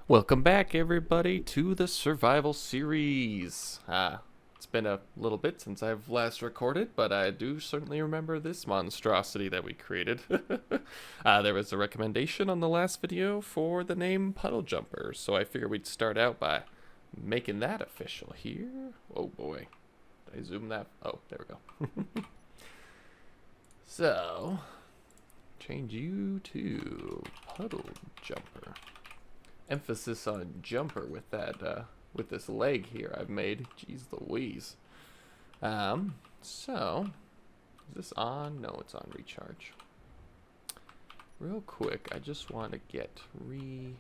Welcome back, everybody, to the survival series. It's been a little bit since I've last recorded, but I do certainly remember this monstrosity that we created. There was a recommendation on the last video for the name Puddle Jumper, so I figured we'd start out by making that official here. Oh boy. Did I zoom that? Oh, there we go. So, change you to Puddle Jumper. Emphasis on jumper with that with this leg here I've made. Jeez Louise. So is this on? No, it's on recharge. Real quick, I just want to get recharged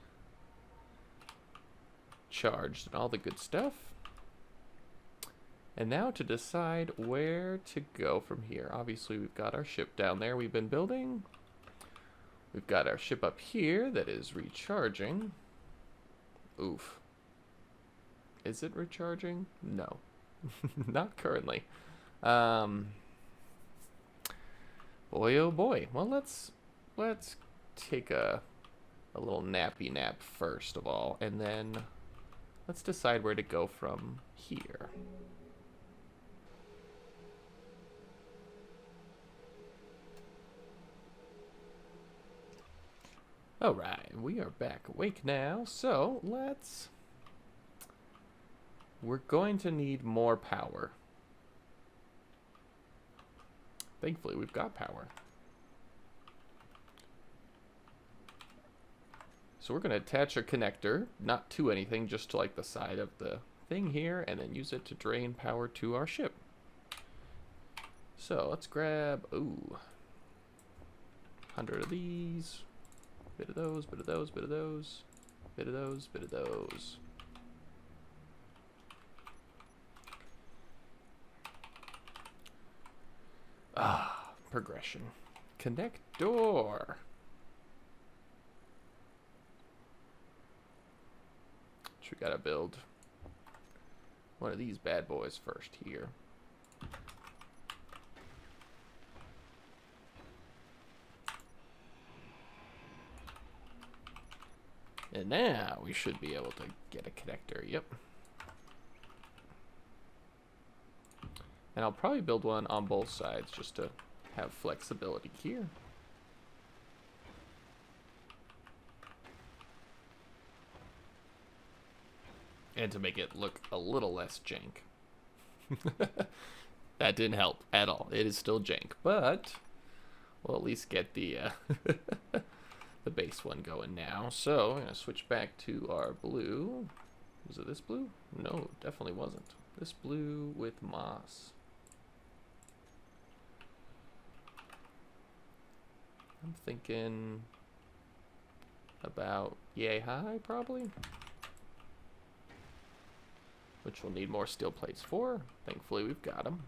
and all the good stuff. And now to decide where to go from here. Obviously we've got our ship down there we've been building. We've got our ship up here that is recharging. Oof. Is it recharging? No. Not currently. Boy oh boy. Well, let's take a little nappy nap first of all, and then let's decide where to go from here. Alright, we are back awake now, so we're going to need more power. Thankfully, we've got power. So we're going to attach a connector, not to anything, just to like the side of the thing here, and then use it to drain power to our ship. So let's grab, 100 of these. Bit of those, bit of those, bit of those, bit of those, bit of those. Progression. Connect door. So we gotta build one of these bad boys first here. And now we should be able to get a connector, yep. And I'll probably build one on both sides just to have flexibility here. And to make it look a little less jank. That didn't help at all. It is still jank, but we'll at least get the the base one going now. So I'm gonna switch back to our blue. Was it this blue? No, definitely wasn't. This blue with moss. I'm thinking about yay high, probably. Which we'll need more steel plates for. Thankfully, we've got them.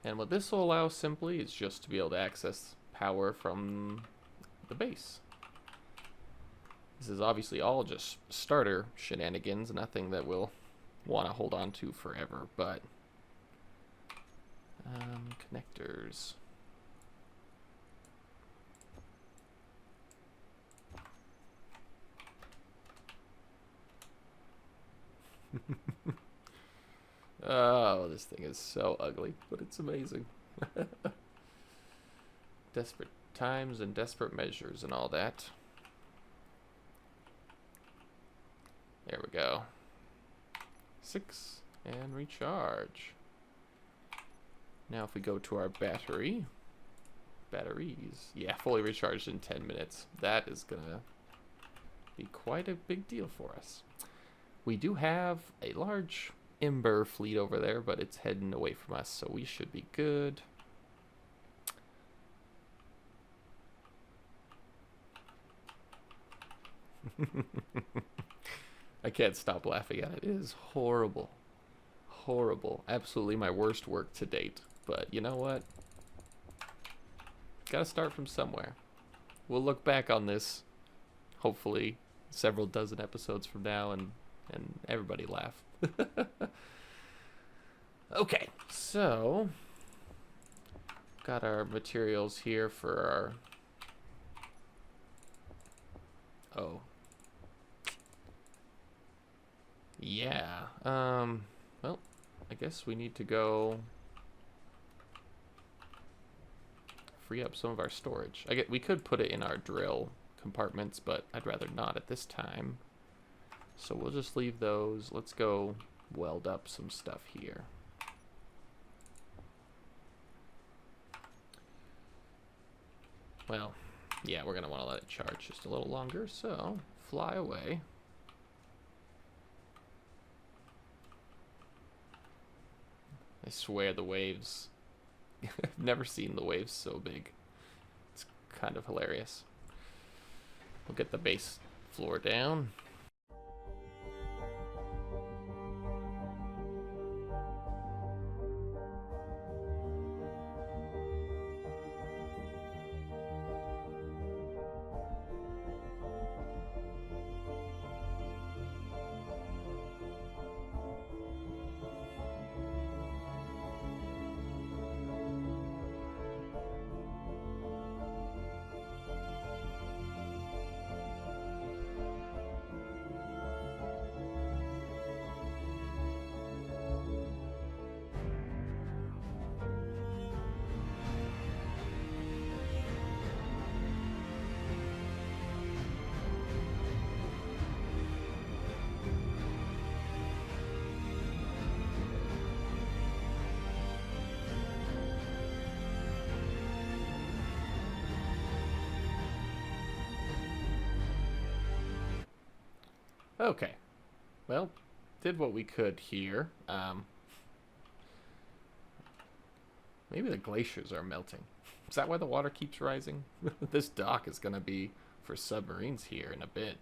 And what this will allow simply is just to be able to access power from the base. This is obviously all just starter shenanigans, nothing that we'll want to hold on to forever, but connectors. Oh, this thing is so ugly, but it's amazing. Desperate times and desperate measures and all that. There we go. 6 and recharge. Now if we go to our batteries, yeah, fully recharged in 10 minutes. That is gonna be quite a big deal for us. We do have a large Ember fleet over there, but it's heading away from us, so we should be good. I can't stop laughing at it. It is horrible. Horrible. Absolutely my worst work to date. But you know what? Gotta start from somewhere. We'll look back on this, hopefully, several dozen episodes from now and everybody laugh. Okay, so got our materials here for our... Oh. Yeah. Well, I guess we need to go free up some of our storage. We could put it in our drill compartments, but I'd rather not at this time. So we'll just leave those. Let's go weld up some stuff here. Well, yeah, we're gonna want to let it charge just a little longer, so fly away. I swear the waves. I've never seen the waves so big. It's kind of hilarious. We'll get the base floor down. Okay, well, did what we could here. Maybe the glaciers are melting. Is that why the water keeps rising? This dock is gonna be for submarines here in a bit.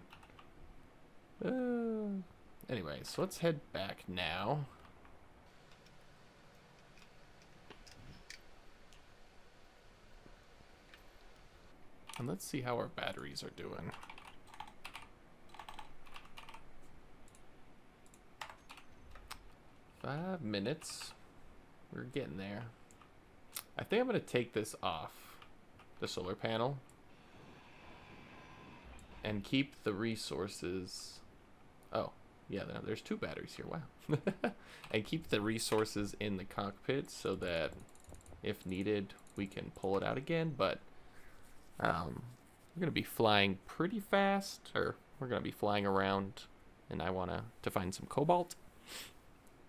Anyway, so let's head back now. And let's see how our batteries are doing. Five minutes. We're getting there. I think I'm going to take this off, the solar panel, and keep the resources. Oh, yeah, there's two batteries here. Wow. And keep the resources in the cockpit so that if needed, we can pull it out again. But we're going to be flying pretty fast, or we're going to be flying around, and I want to find some cobalt.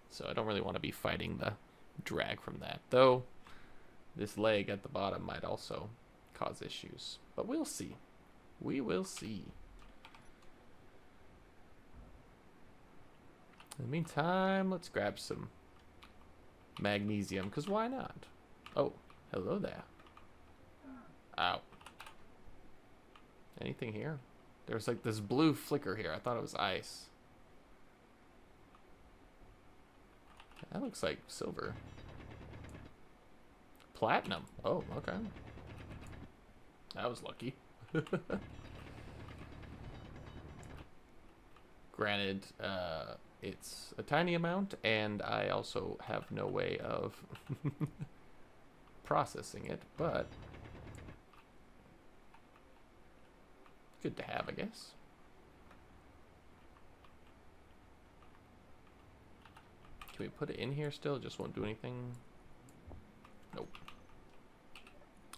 So I don't really want to be fighting the drag from that. Though, this leg at the bottom might also cause issues. But we'll see. We will see. In the meantime, let's grab some magnesium, because why not? Oh, hello there. Ow. Anything here? There's like this blue flicker here. I thought it was ice. That looks like silver. Platinum. Oh, okay. That was lucky. Granted, it's a tiny amount, and I also have no way of processing it, but good to have, I guess. Can we put it in here still? It just won't do anything? Nope.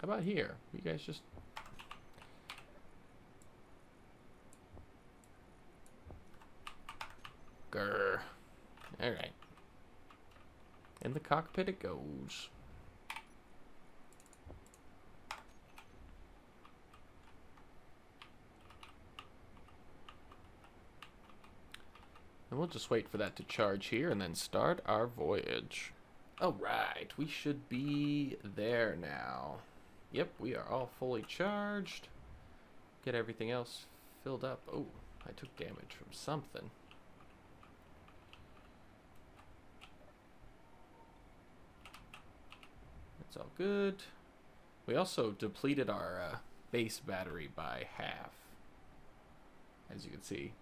How about here? You guys just... Grr. Alright. In the cockpit it goes. And we'll just wait for that to charge here and then start our voyage. Alright, we should be there now. Yep, we are all fully charged. Get everything else filled up. Oh, I took damage from something. It's all good. We also depleted our base battery by half, as you can see.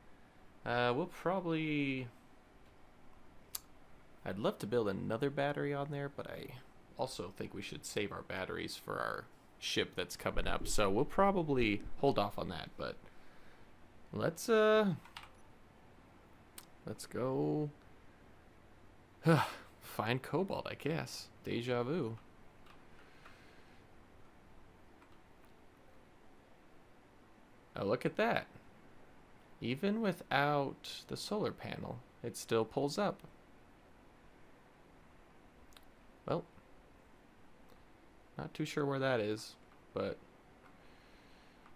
We'll probably... I'd love to build another battery on there, but I also think we should save our batteries for our ship that's coming up. So we'll probably hold off on that, but let's go find cobalt, I guess. Deja vu. Oh, look at that. Even without the solar panel, it still pulls up. Well, not too sure where that is, but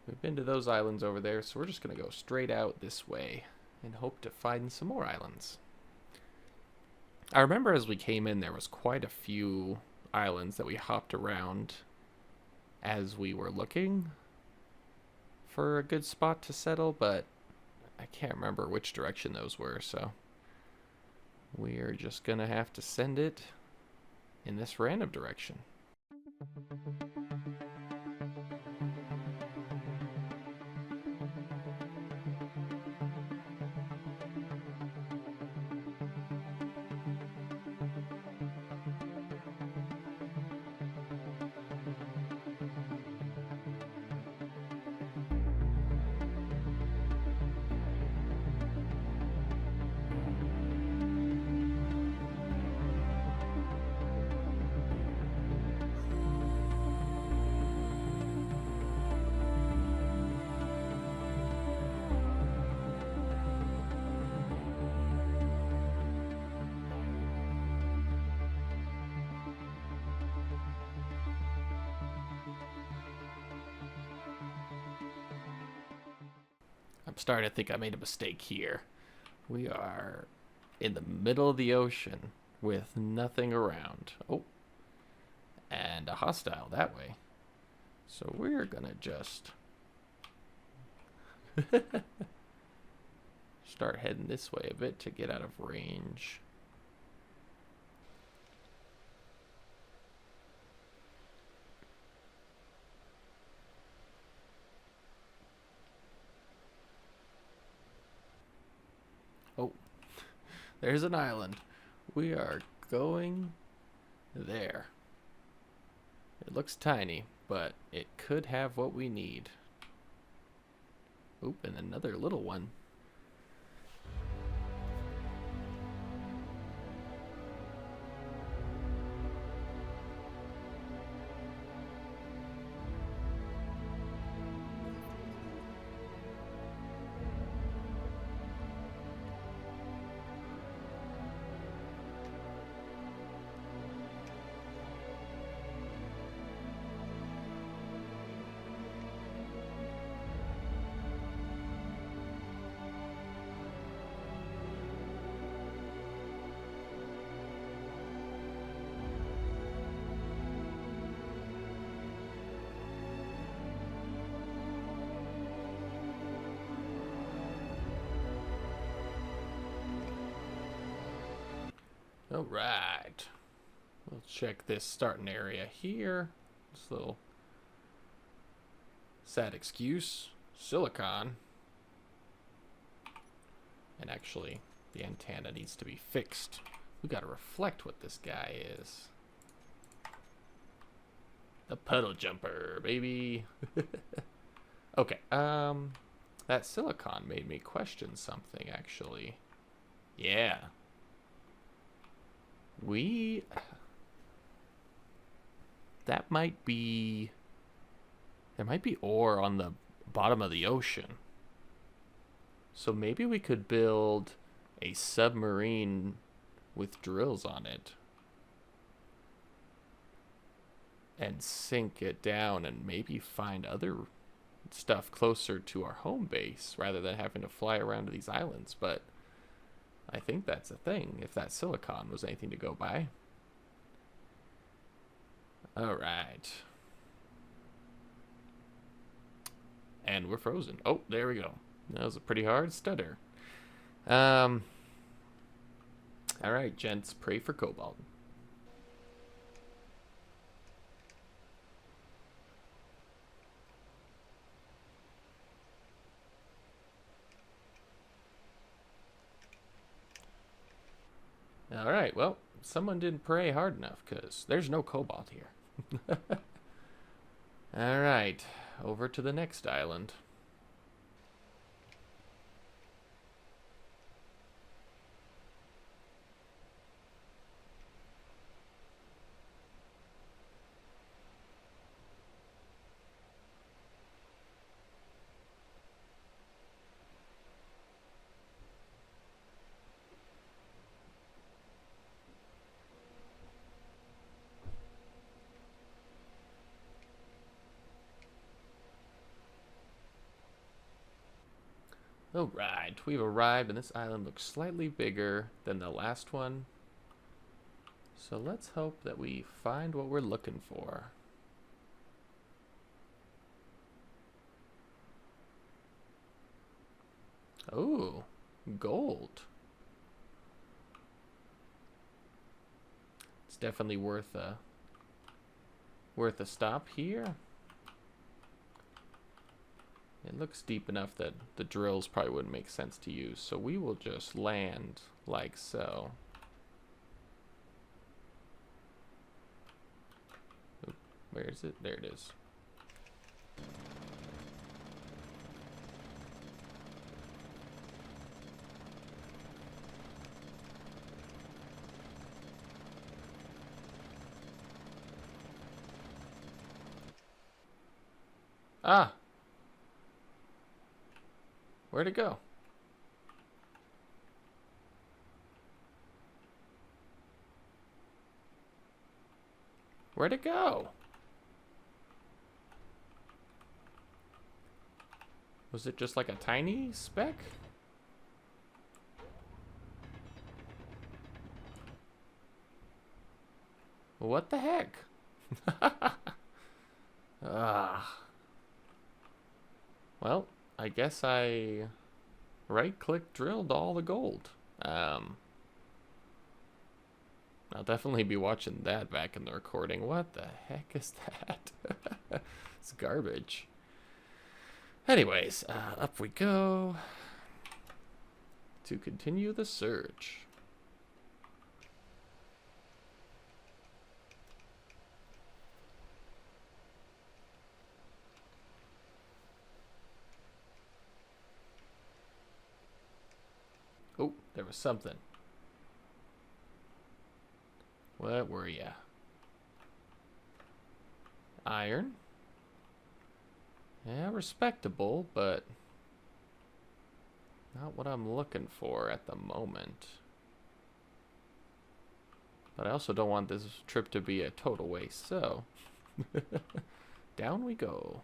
we've been to those islands over there, so we're just going to go straight out this way and hope to find some more islands. I remember as we came in, there was quite a few islands that we hopped around as we were looking for a good spot to settle, but I can't remember which direction those were, so we're just gonna have to send it in this random direction. I'm starting to think I made a mistake here. We are in the middle of the ocean with nothing around. Oh, and a hostile that way. So we're gonna just start heading this way a bit to get out of range. Oh, there's an island. We are going there. It looks tiny, but it could have what we need. Oop, and another little one. All right. We'll check this starting area here. This little sad excuse. Silicon. And actually, the antenna needs to be fixed. We gotta reflect what this guy is. The puddle jumper, baby. Okay, that silicon made me question something, actually. Yeah. That might be... There might be ore on the bottom of the ocean. So maybe we could build a submarine with drills on it. And sink it down and maybe find other stuff closer to our home base rather than having to fly around to these islands. But I think that's a thing, if that silicon was anything to go by. Alright. And we're frozen. Oh, there we go. That was a pretty hard stutter. Alright, gents, pray for cobalt. Alright, Alright, well, someone didn't pray hard enough, because there's no cobalt here. Alright, over to the next island. Alright, we've arrived, and this island looks slightly bigger than the last one. So let's hope that we find what we're looking for. Oh, gold. It's definitely worth a stop here. It looks deep enough that the drills probably wouldn't make sense to use, so we will just land like so. Oop, where is it? There it is. Ah! Where'd it go? Where'd it go? Was it just like a tiny speck? What the heck? Ah. Well, I guess I right-click drilled all the gold. I'll definitely be watching that back in the recording. What the heck is that? It's garbage. Anyways, up we go to continue the search. Oh, there was something. What were ya? Iron. Yeah, respectable, but not what I'm looking for at the moment. But I also don't want this trip to be a total waste, so down we go.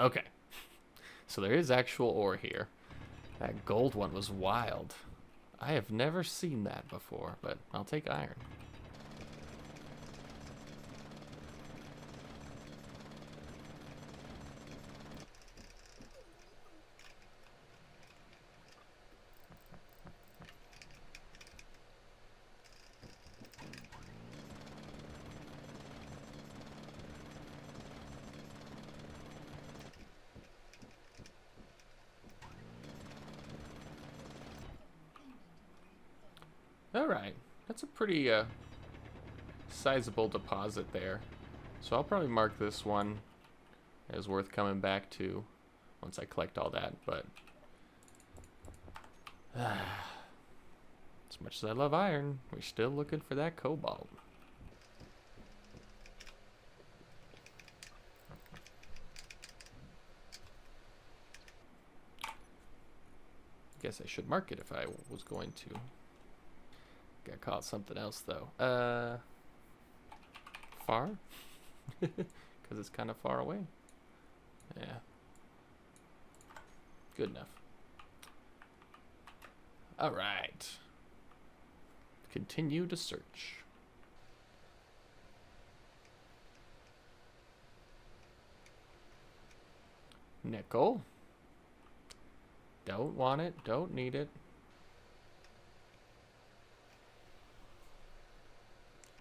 Okay, so there is actual ore here. That gold one was wild. I have never seen that before, but I'll take iron. Alright, that's a pretty sizable deposit there. So I'll probably mark this one as worth coming back to once I collect all that, but as much as I love iron, we're still looking for that cobalt. Guess I should mark it if I was going to. Got caught something else though. Far? Because it's kind of far away. Yeah. Good enough. Alright. Continue to search. Nickel. Don't want it. Don't need it.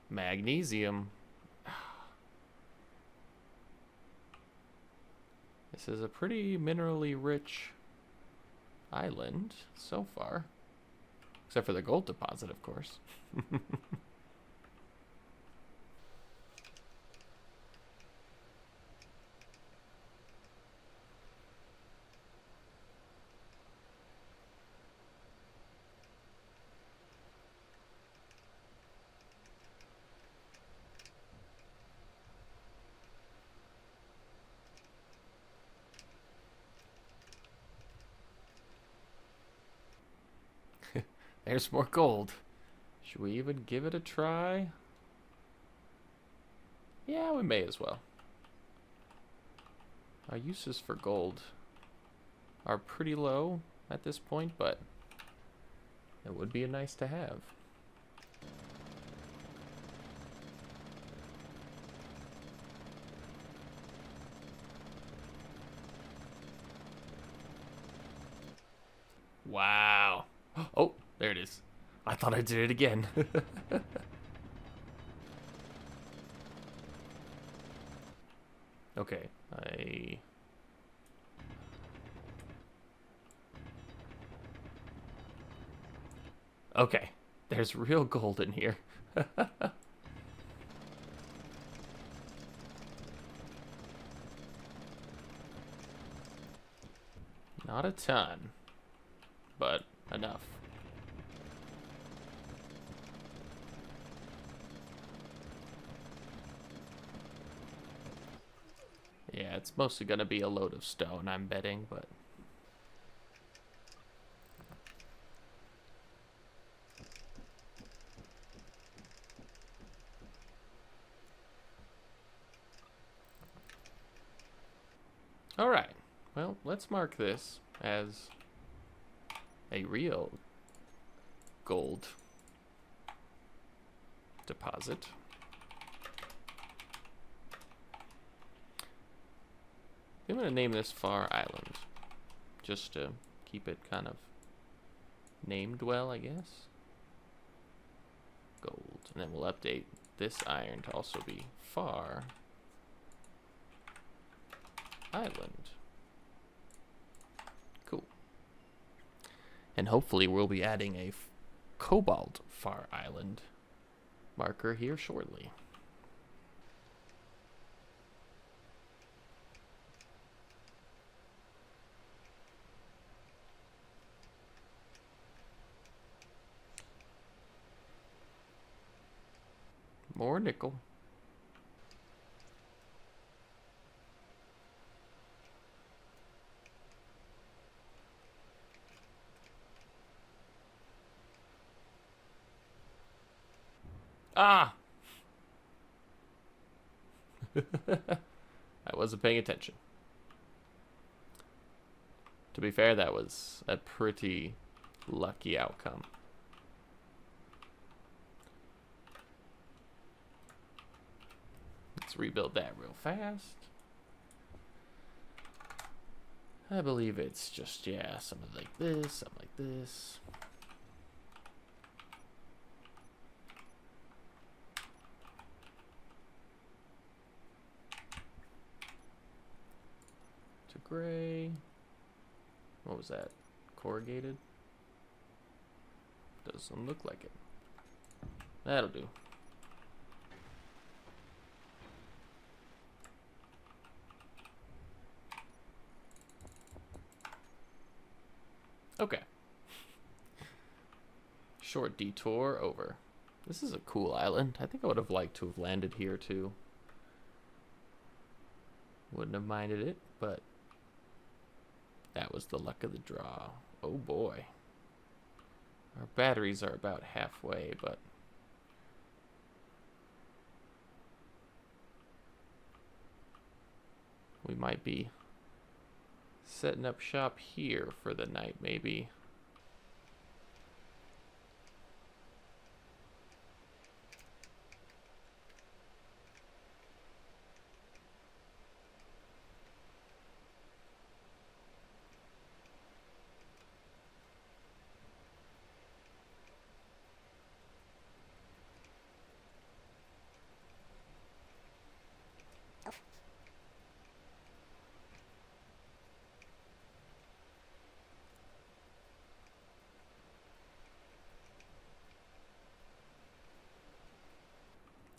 Magnesium. This is a pretty minerally rich island so far. Except for the gold deposit, of course. There's more gold. Should we even give it a try? Yeah, we may as well. Our uses for gold are pretty low at this point, but it would be a nice to have. Wow. Oh, there it is. I thought I did it again. Okay, Okay, there's real gold in here. Not a ton, but enough. Yeah, it's mostly gonna be a load of stone, I'm betting, but... Alright, well, let's mark this as a real gold deposit. I'm going to name this Far Island, just to keep it kind of named well, I guess. Gold. And then we'll update this iron to also be Far Island. Cool. And hopefully we'll be adding a Cobalt Far Island marker here shortly. More nickel. Ah! I wasn't paying attention. To be fair, that was a pretty lucky outcome. Let's rebuild that real fast. I believe it's just, yeah, something like this, something like this. To gray. What was that? Corrugated? Doesn't look like it. That'll do. Okay. Short detour over. This is a cool island. I think I would have liked to have landed here too. Wouldn't have minded it, but that was the luck of the draw. Oh boy. Our batteries are about halfway, but we might be setting up shop here for the night, maybe.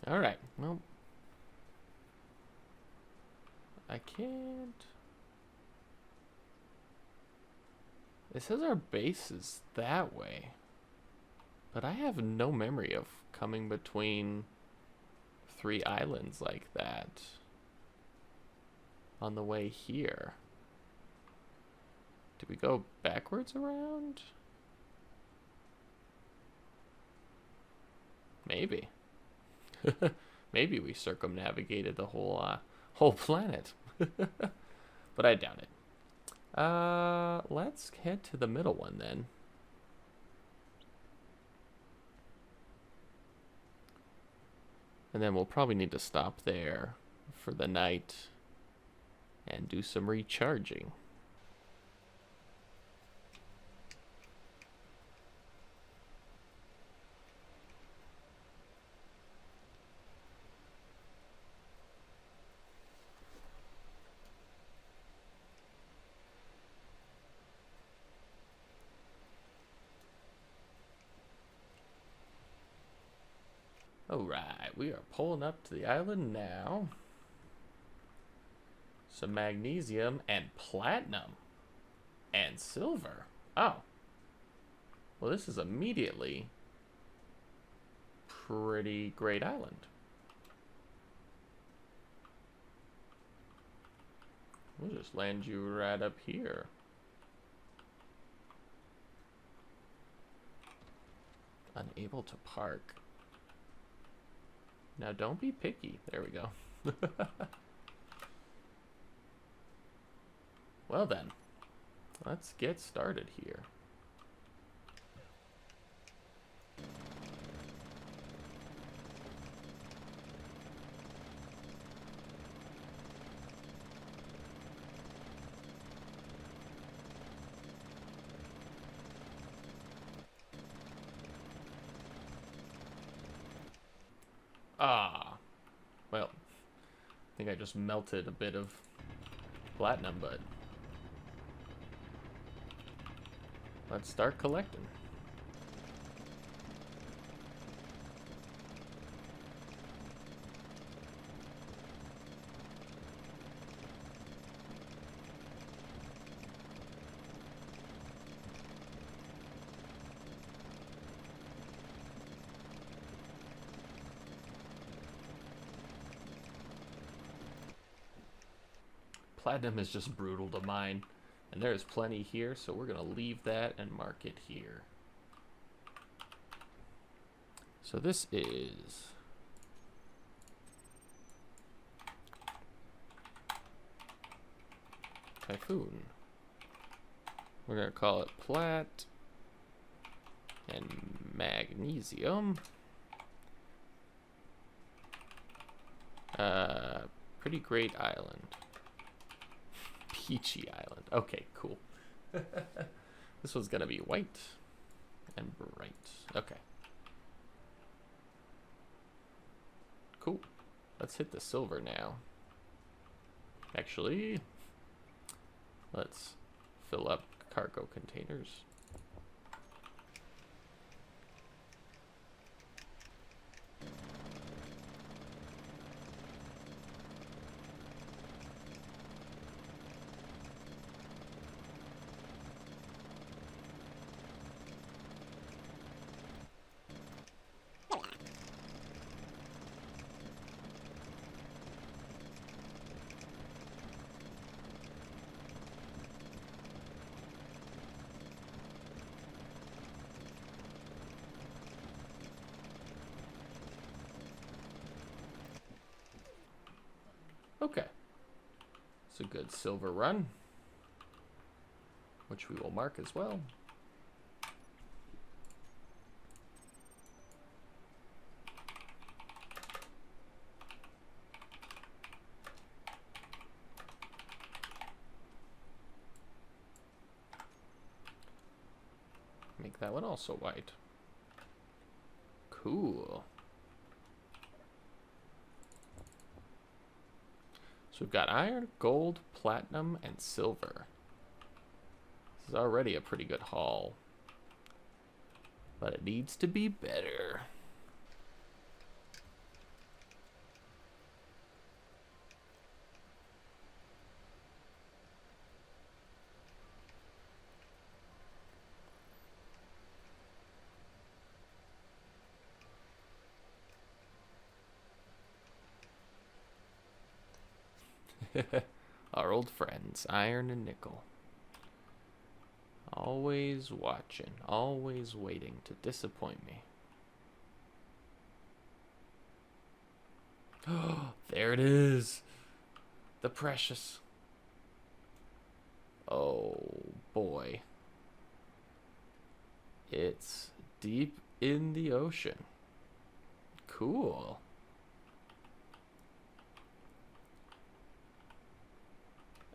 Alright, well. I can't. It says our base is that way. But I have no memory of coming between 3 islands like that on the way here. Did we go backwards around? Maybe. Maybe we circumnavigated the whole planet. But I doubt it. Let's head to the middle one then. And then we'll probably need to stop there for the night and do some recharging. Alright, we are pulling up to the island now. Some magnesium and platinum. And silver. Oh. Well, this is immediately pretty great island. We'll just land you right up here. Unable to park. Now don't be picky. There we go. Well then, let's get started here. Well, I think I just melted a bit of platinum, but let's start collecting. Platinum is just brutal to mine, and there's plenty here, so we're going to leave that and mark it here. So this is Typhoon. We're going to call it Plat and Magnesium. Pretty great island. Peachy Island. Okay, cool. This one's gonna be white and bright. Okay. Cool. Let's hit the silver now. Actually, let's fill up cargo containers. Okay. It's a good silver run, which we will mark as well. Make that one also white. Cool. So we've got iron, gold, platinum, and silver. This is already a pretty good haul, but it needs to be better. Our old friends, iron and nickel. Always watching, always waiting to disappoint me. Oh, there it is. The precious. Oh, boy. It's deep in the ocean. Cool.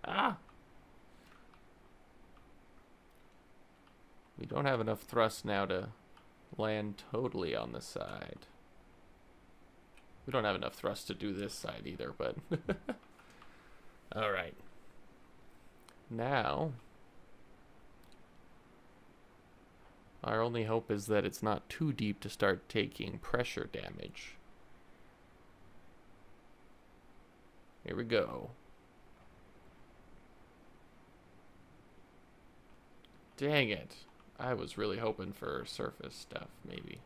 Ah! We don't have enough thrust now to land totally on the side. We don't have enough thrust to do this side either, but... Alright. Now... our only hope is that it's not too deep to start taking pressure damage. Here we go. Dang it. I was really hoping for surface stuff, maybe.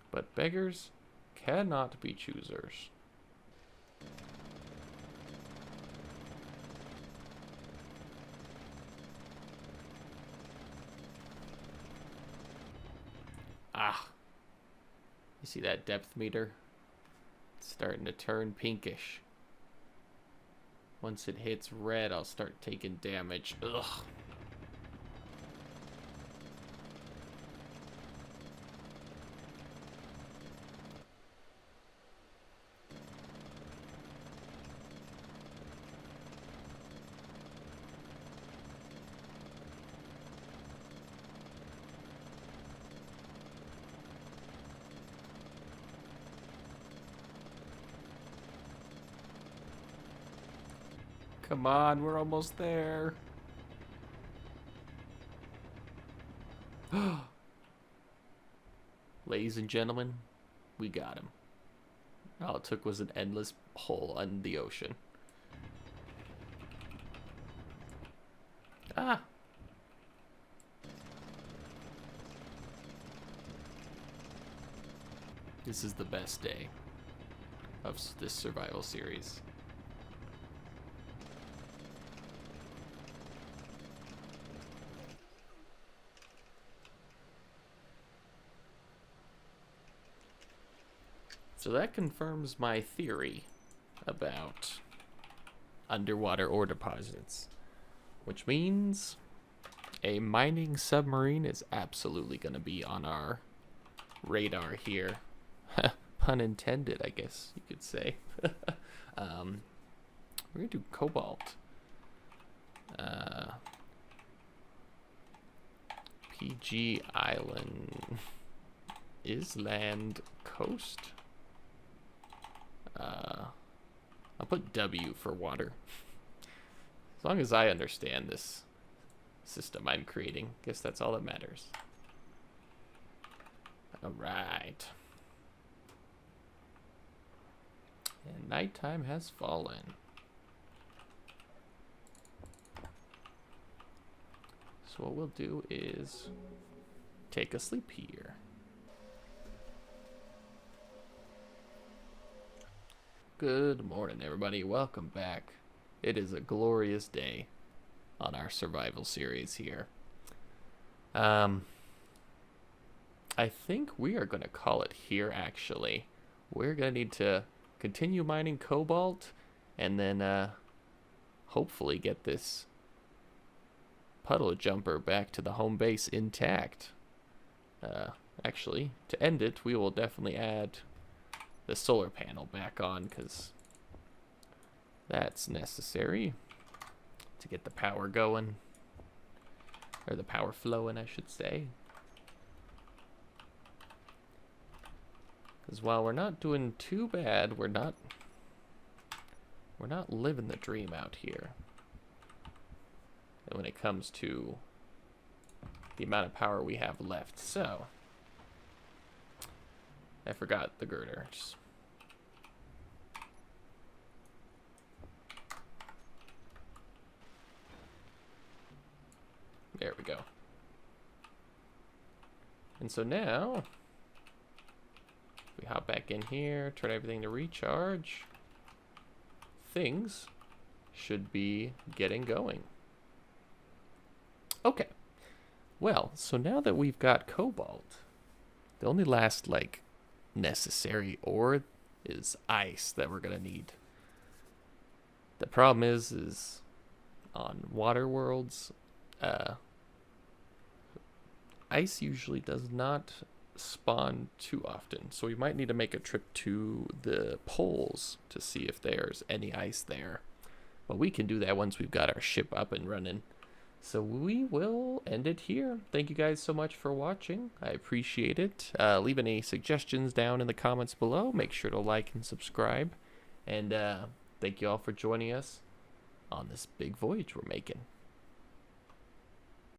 But beggars cannot be choosers. Ah. You see that depth meter? It's starting to turn pinkish. Once it hits red, I'll start taking damage. Ugh. Come on, we're almost there. Ladies and gentlemen, we got him. All it took was an endless hole in the ocean. Ah! This is the best day of this survival series. So that confirms my theory about underwater ore deposits, which means a mining submarine is absolutely going to be on our radar here. Pun intended, I guess you could say. We're going to do cobalt. PG Island. Island Coast? I'll put W for water. As long as I understand this system I'm creating, guess that's all that matters. Alright. And nighttime has fallen. So what we'll do is take a sleep here. Good morning, everybody. Welcome back. It is a glorious day on our survival series here. I think we are going to call it here, actually. We're going to need to continue mining cobalt and then hopefully get this puddle jumper back to the home base intact. Actually, to end it, we will definitely add the solar panel back on, because that's necessary to get the power going, or the power flowing, I should say. Because while we're not doing too bad, we're not living the dream out here. And when it comes to the amount of power we have left, so I forgot the girder. There we go. And so now we hop back in here, turn everything to recharge, things should be getting going. Okay. Well, so now that we've got cobalt, the only last, like, necessary ore is ice that we're going to need. The problem is on water worlds, ice usually does not spawn too often. So we might need to make a trip to the poles to see if there's any ice there. But we can do that once we've got our ship up and running. So we will end it here. Thank you guys so much for watching. I appreciate it. Leave any suggestions down in the comments below. Make sure to like and subscribe. And thank you all for joining us on this big voyage we're making.